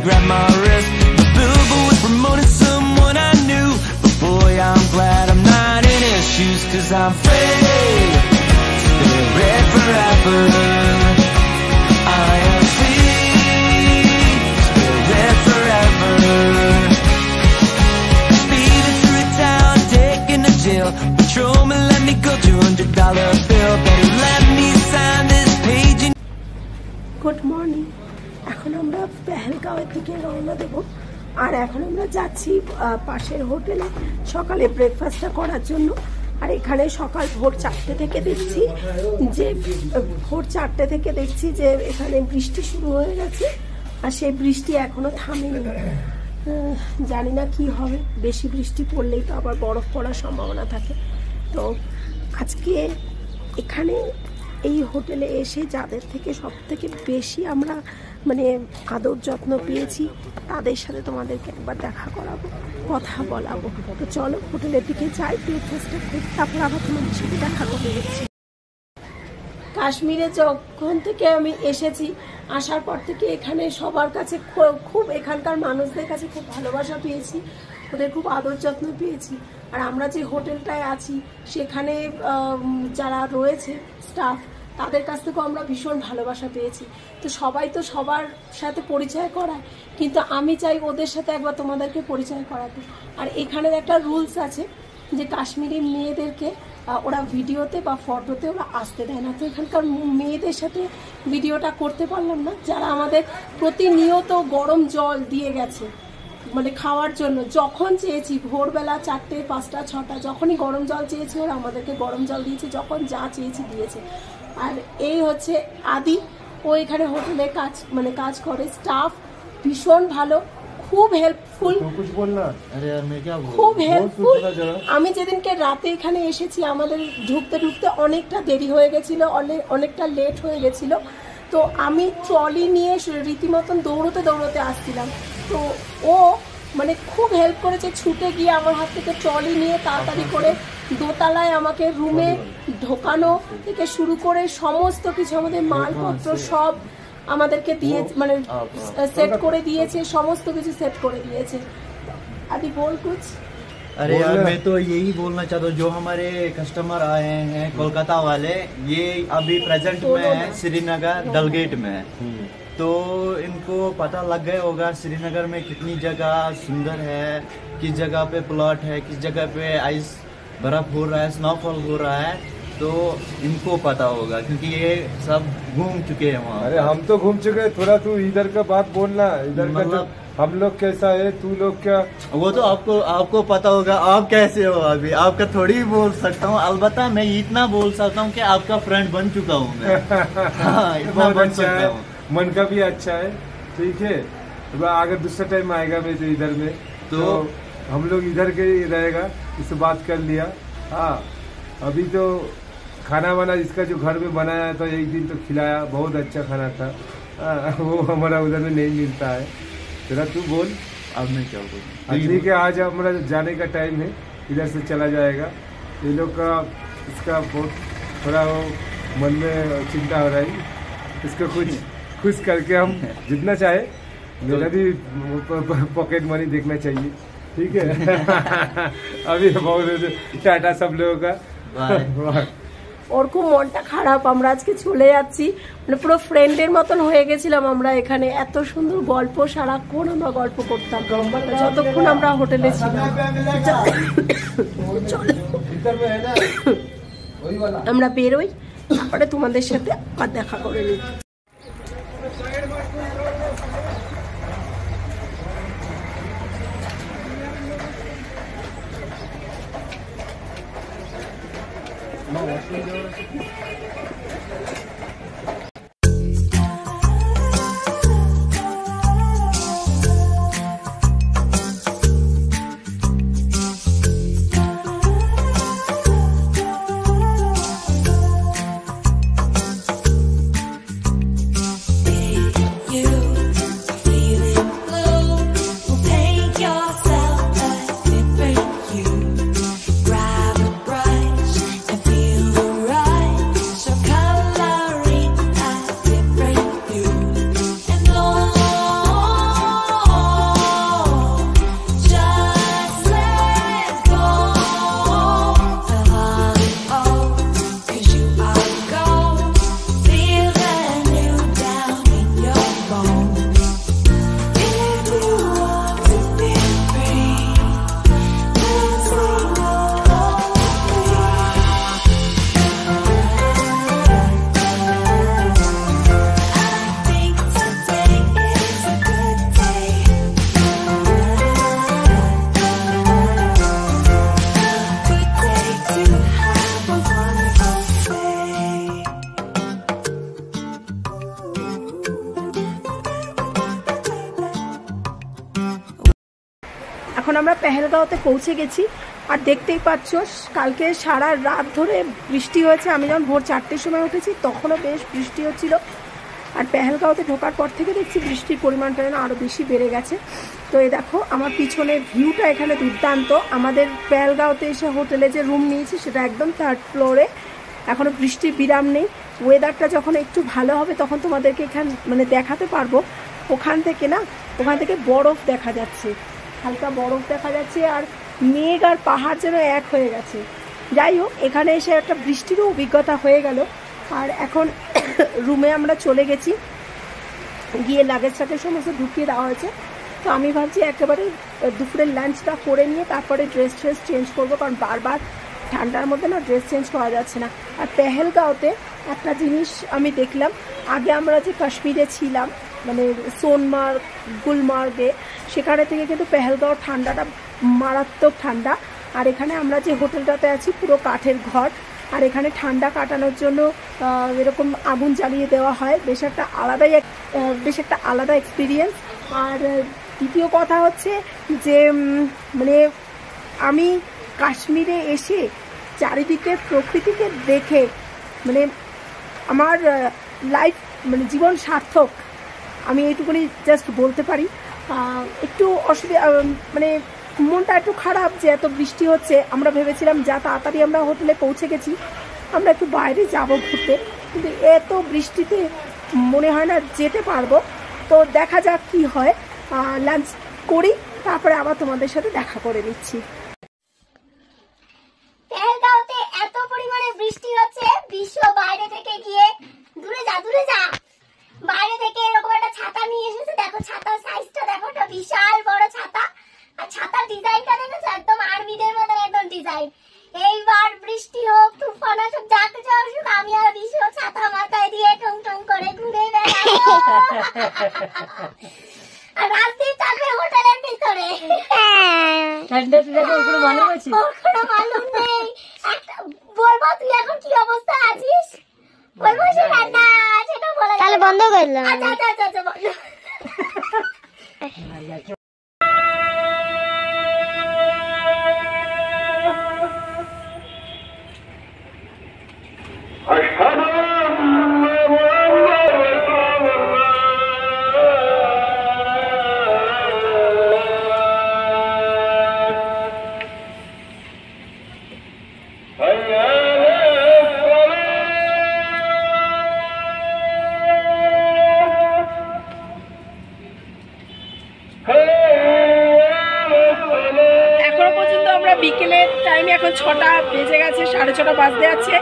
grabbed my wrist. The billboard was promoting someone I knew, but boy, I'm glad I'm not in his shoes, 'cause I'm free, stay red forever. I am free, stay red forever. Speeding through town, taking a jail. Patrolman let me go, $200 bill. Better let me sign this page. Good morning. এখন আমরা পেহেলগাঁওয়ের দিকে রওনা দেব, আর এখন আমরা যাচ্ছি পাশের হোটেলে সকালে ব্রেকফাস্টটা করার জন্য। আর এখানে সকাল ভোর 4টে থেকে দেখছি যে এখানে বৃষ্টি শুরু হয়ে গেছে, আর সেই বৃষ্টি এখনো থামেনি। জানি না কি হবে, বেশি বৃষ্টি পড়লেই তো আবার বরফ পড়ার সম্ভাবনা থাকে। তো আজকে এখানে এই হোটেলে এসে যাদের থেকে সব থেকে বেশি আমরা মানে আদর যত্ন পেয়েছি তাদের সাথে তোমাদেরকে একবার দেখা করাবো, কথা বলাবো। তো চলো হোটেলের দিকে যাই, ব্রেকফাস্টটা করি, তারপর আবার তোমাদের সাথে দেখা করে দিচ্ছি। কাশ্মীরে যখন থেকে আমি এসেছি, আসার পর থেকে এখানে সবার কাছে খুব এখানকার মানুষদের কাছে খুব ভালোবাসা পেয়েছি, ওদের খুব আদর যত্ন পেয়েছি। আর আমরা যে হোটেলটায় আছি সেখানে যারা রয়েছে স্টাফ, তাদের কাছ থেকেও আমরা ভীষণ ভালোবাসা পেয়েছি। তো সবাই তো সবার সাথে পরিচয় করায়, কিন্তু আমি চাই ওদের সাথে একবার তোমাদেরকে পরিচয় করাতে। আর এখানের একটা রুলস আছে যে কাশ্মীরি মেয়েদেরকে ওরা ভিডিওতে বা ফটোতে ওরা আসতে দেয় না। তো এখানকার মেয়েদের সাথে ভিডিওটা করতে পারলাম না, যারা আমাদের প্রতিনিয়ত গরম জল দিয়ে গেছে মানে খাওয়ার জন্য। যখন চেয়েছি ভোরবেলা 4টে 5টা 6টা যখনই গরম জল চেয়েছি ওরা আমাদেরকে গরম জল দিয়েছে, যখন যা চেয়েছি দিয়েছে। আর এই হচ্ছে আদি, ও এখানে হোটেলে কাজ করে, স্টাফ ভীষণ ভালো, খুব হেল্পফুল, খুব হেল্পফুল। আমি যেদিনকে রাতে এখানে এসেছি আমাদের ঢুকতে অনেকটা দেরি হয়ে গেছিল, অনেকটা লেট হয়ে গেছিল। তো আমি ট্রলি নিয়ে রীতিমতন দৌড়তে আসছিলাম। তো ও মানে খুব হেল্প করেছে, ছুটে গিয়ে আমার হাত থেকে ট্রলি নিয়ে তাড়াতাড়ি করে দোতলায় আমাকে রুমে ঢোকানো থেকে শুরু করে সমস্ত কিছু আমাদের মালপত্র সব আমাদেরকে দিয়ে মানে সেট করে দিয়েছে, সমস্ত কিছু সেট করে দিয়েছে। আদি বল কুছ। अरे यार मैं तो यही बोलना चाहता हूँ, जो हमारे कस्टमर आए हैं कोलकाता वाले, ये अभी प्रेजेंट में है श्रीनगर डलगेट में है। तो इनको पता लग गया होगा श्रीनगर में कितनी जगह सुंदर है, किस जगह पे प्लॉट है, किस जगह पे आइस बर्फ हो रहा है, स्नोफॉल हो रहा है। तो इनको पता होगा क्योंकि ये सब घूम चुके हैं वहाँ। अरे हम तो घूम चुके हैं, थोड़ा तू इधर का बात बोलना, इधर का जो हम लोग कैसा है, तू लोग क्या। वो तो आपको पता होगा, आप कैसे हो अभी, आपका थोड़ी बोल सकता हूँ। अलबत्ता मैं इतना बोल सकता हूँ कि आपका फ्रेंड बन चुका हूँ मैं। हाँ, इतना बन सकता हूँ। मन का भी अच्छा है, ठीक है। अगर दूसरा टाइम आएगा मैं तो इधर में तो हम लोग इधर के रहेगा, इससे बात कर लिया। हाँ, अभी तो खाना वाना इसका जो घर में बनाया था एक दिन तो खिलाया, बहुत अच्छा खाना था। वो हमारा उधर में नहीं मिलता है। तेरा तू बोल। अब मैं क्या बोलूं। ठीक है, आज हमारा जाने का टाइम है, इधर से चला जाएगा। ये लोग का इसका बहुत थोड़ा वो मन में चिंता हो रही, इसको कुछ खुश करके हम जितना चाहे, मेरा भी पॉकेट मनी देखना चाहिए, ठीक है। अभी बहुत टाटा सब लोगों का। ওর খুব মনটা খারাপ, আমরা আজকে চলে যাচ্ছি, মানে পুরো ফ্রেন্ডের মতন হয়ে গেছিলাম আমরা এখানে। এত সুন্দর গল্প, সারাক্ষণ আমরা গল্প করতাম যতক্ষণ আমরা হোটেলে ছিলাম। আমরা বেরোই, তারপরে তোমাদের সাথে আবার দেখা করে নিই। Grab a brush and feel the rush. এখন আমরা পেহেলগাঁওতে পৌঁছে গেছি। আর দেখতেই পাচ্ছ কালকে সারা রাত ধরে বৃষ্টি হয়েছে। আমি যখন ভোর 4টের সময় উঠেছি তখনও বেশ বৃষ্টি হচ্ছিল। আর পেহেলগাঁওতে ঢোকার পর থেকে দেখছি বৃষ্টির পরিমাণটা যেন আরও বেশি বেড়ে গেছে। তো এই দেখো আমার পিছনে ভিউটা এখানে দুর্দান্ত। আমাদের পেহেলগাঁওতে এসে হোটেলে যে রুম নিয়েছি সেটা একদম 3rd ফ্লোরে। এখনও বৃষ্টির বিরাম নেই। ওয়েদারটা যখন একটু ভালো হবে তখন তোমাদেরকে এখানে মানে দেখাতে পারবো। ওখান থেকে বরফ দেখা যাচ্ছে, হালকা বরফ দেখা যাচ্ছে, আর মেঘ আর পাহাড় যেন এক হয়ে গেছে। যাই হোক, এখানে এসে একটা বৃষ্টিরও অভিজ্ঞতা হয়ে গেল। আর এখন রুমে আমরা চলে গেছি, গিয়ে লাগেজ টাকে সমস্ত ঢুকিয়ে দেওয়া হয়েছে। তো আমি ভাবছি একেবারে দুপুরের লাঞ্চটা করে নিয়ে তারপরে ড্রেস চেঞ্জ করবো, কারণ বারবার ঠান্ডার মধ্যে না ড্রেস চেঞ্জ করা যাচ্ছে না। আর পেহেলগাঁওতে একটা জিনিস আমি দেখলাম, আগে আমরা যে কাশ্মীরে ছিলাম মানে সোনমার্গ, গুলমার্গে, সেখানে থেকে কিন্তু পেহেলগাঁওর ঠান্ডাটা মারাত্মক ঠান্ডা। আর এখানে আমরা যে হোটেলটাতে আছি পুরো কাঠের ঘর, আর এখানে ঠান্ডা কাটানোর জন্য এরকম আগুন জ্বালিয়ে দেওয়া হয়। বেশ একটা আলাদা এক্সপিরিয়েন্স। আর দ্বিতীয় কথা হচ্ছে যে মানে আমি কাশ্মীরে এসে চারিদিকের প্রকৃতিকে দেখে মানে আমার লাইফ মানে জীবন সার্থক, আমি এইটুকুনি জাস্ট বলতে পারি। একটু অসুবিধা মানে মনটা একটু খারাপ যে এত বৃষ্টি হচ্ছে। আমরা ভেবেছিলাম যা তাড়াতাড়ি আমরা হোটেলে পৌঁছে গেছি আমরা একটু বাইরে যাব ঘুরতে, কিন্তু এত বৃষ্টিতে মনে হয় না যেতে পারবো। তো দেখা যাক কি হয়, লাঞ্চ করি তারপরে আবার তোমাদের সাথে দেখা করে নিচ্ছি। পেহেলগাঁওতে এত পরিমাণে বৃষ্টি হচ্ছে, বিশ্ব বাইরে থেকে গিয়ে দূরে যা বাইরে থেকে এরকম একটা ছাতা নিয়ে এসেছে। দেখো ছাতার সাইজটা দেখো, একটা বিশাল বড় ছাতা। আর ছাতার ডিজাইনটা দেখেছো, একদম আর্মিদের মতো একদম ডিজাইন। এইবার বৃষ্টি হোক, তুফান আসুক, যা কিছু আসুক, আমি আর বিশ্ব ছাতা মাথায় দিয়ে টুং টুং করে ঘুরে বেড়াবো। আর রাজদীপ থাকবে হোটেলের ভিতরে। কোনো মালুম নেই। বলবো তুই এখন কি অবস্থা আছিস? বলবো সেটা না, সেটা বলে তাহলে বন্ধ করলাম। আচ্ছা বলো। বিকেলের টাইমে এখন 6টা বেজে গেছে, 6:30 বাজতে যাচ্ছে।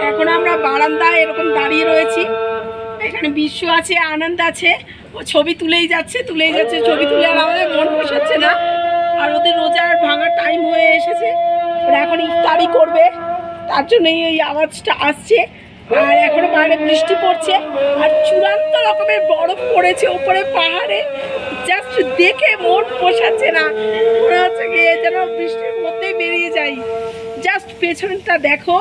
এখন আমরা বারান্দায় এরকম দাঁড়িয়ে রয়েছি। এখানে বিশ্ব আছে, আনন্দ আছে, ও ছবি তুলেই যাচ্ছে ছবি তুলে। আর আমাদের মন বসাচ্ছে না, আর ওদের রোজার ভাঙার টাইম হয়ে এসেছে, ওরা এখন ইফতারি করবে, তার জন্যই এই আওয়াজটা আসছে। আর এখনো বাইরে বৃষ্টি পড়ছে, আর চূড়ান্ত রকমের বরফ পড়েছে উপরে পাহাড়ে। জাস্ট দেখে মন পোষাচ্ছে না, মনে হচ্ছে গিয়ে যেন বৃষ্টির মধ্যেই বেরিয়ে যাই। জাস্ট পেছনটা দেখো।